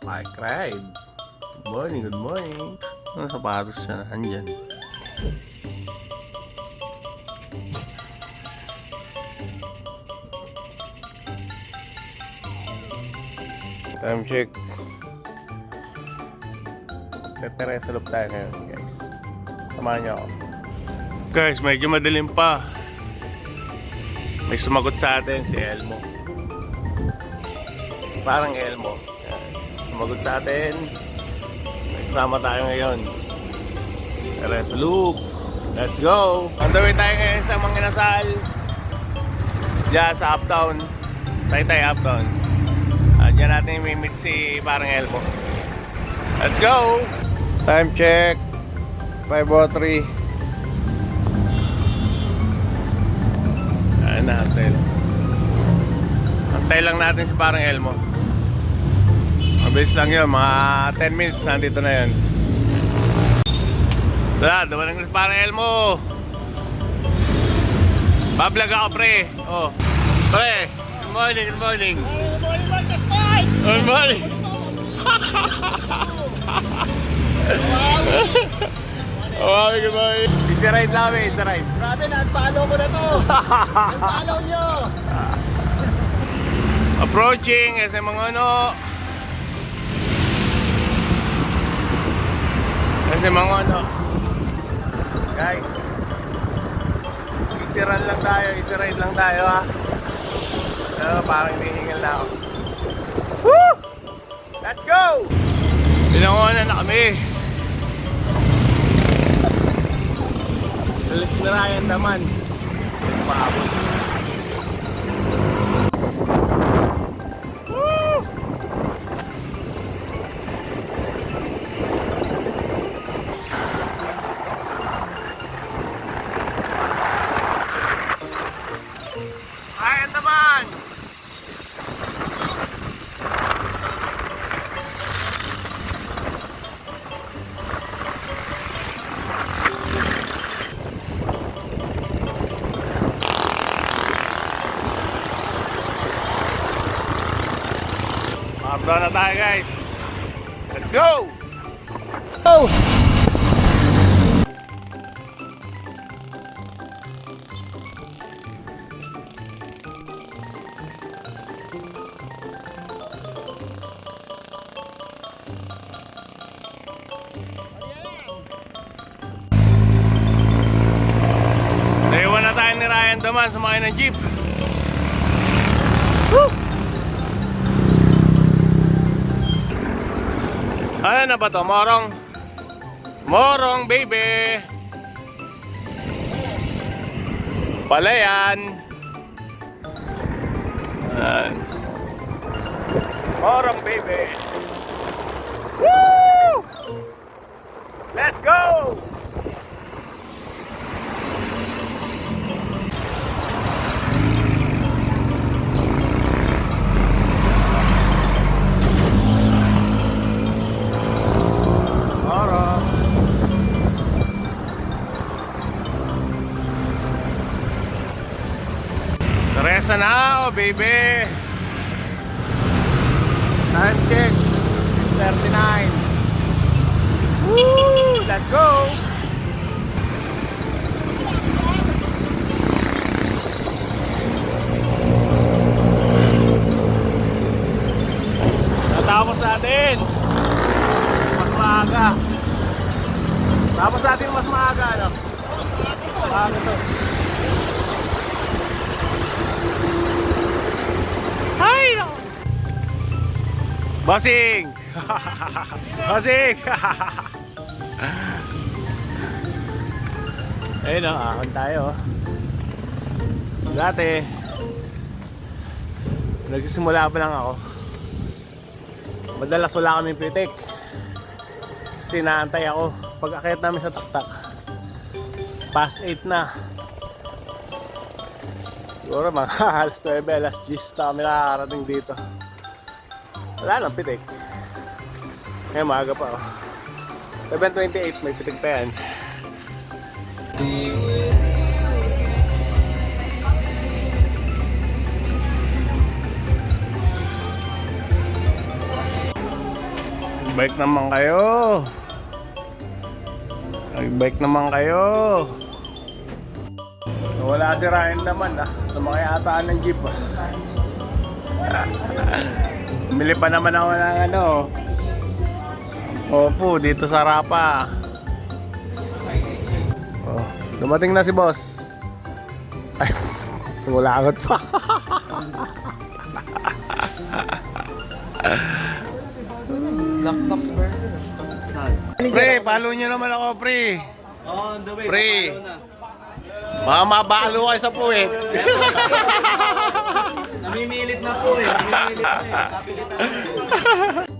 Bike ride. Good morning, good morning. Ano sapatos siya? Andyan. Time check. Tetere sa loob tayo ngayon, guys. Samahan niyo ako. Guys, medyo madilim pa. May sumagot sa atin si Elmo. Parang Elmo. Yan. Sumagot sa atin. May kasama tayo ngayon. Tetere sa loob. Let's go! On the way tayo ngayon sa Manginasal. Diyan sa Uptown. Taytay Uptown. Diyan natin i-meet si parang Elmo. Let's go! Time check 5:03. Ayan na, antay lang natin si parang Elmo. Mabilis lang yun, mga 10 minutes nandito na yun. Wala, dumating na si parang Elmo. Bablog ako pre. Oh. Pre, good morning, good morning. Good morning. Oh, good morning. Easy ride lang, easy ride. Grabe, nag-follow ko na to. Nag-follow nyo. Approaching SM Mangono. SM Mangono. Guys, easy run lang tayo, easy ride lang tayo ha. Parang hinihingal na ako. Woo! Let's go! Pinangonan na kami. Alas na Ryan naman. Paabot. Woo! Ryan naman! Abra na tayo guys. Let's go! Oh! Naiwan na tayo ni Ryan Daman, sumakay ng jeep. Woo! Ano na ba to? Morong? Morong baby! Palayan! Morong baby! Woo! Let's go! Teresa na, oh baby. Time check 6:39. Woo! Let's go! Natapos natin mas maaga. Tapos natin mas maaga, ano? Maaga to. Ay! Bossing! Bossing! Ayun o, ahon tayo. Dati nagsisimula pa lang ako. Madalas wala kami pitik. Kasi naantay ako. Pag akit namin sa taktak, past 8 na. Siguro mga alas 9, alas 10 na kami nakakarating dito. Wala nang pitik. Ngayon maaga pa oh. 7:28 may pitik pa yan. Bike naman kayo. Nag-bike naman kayo. Wala si Ryan naman sumakay ata ng jeep Bumili pa naman ako ng opo dito sa Rapa. Oh, dumating na si boss. Ay, tumulangot pa. Black Box Burger. Pre, follow nyo naman ako, pre. Oh, on the way. Pre. Baka mabalo kayo sa puwet. Namimilit na po eh. Namimilit na eh. Kapilitan.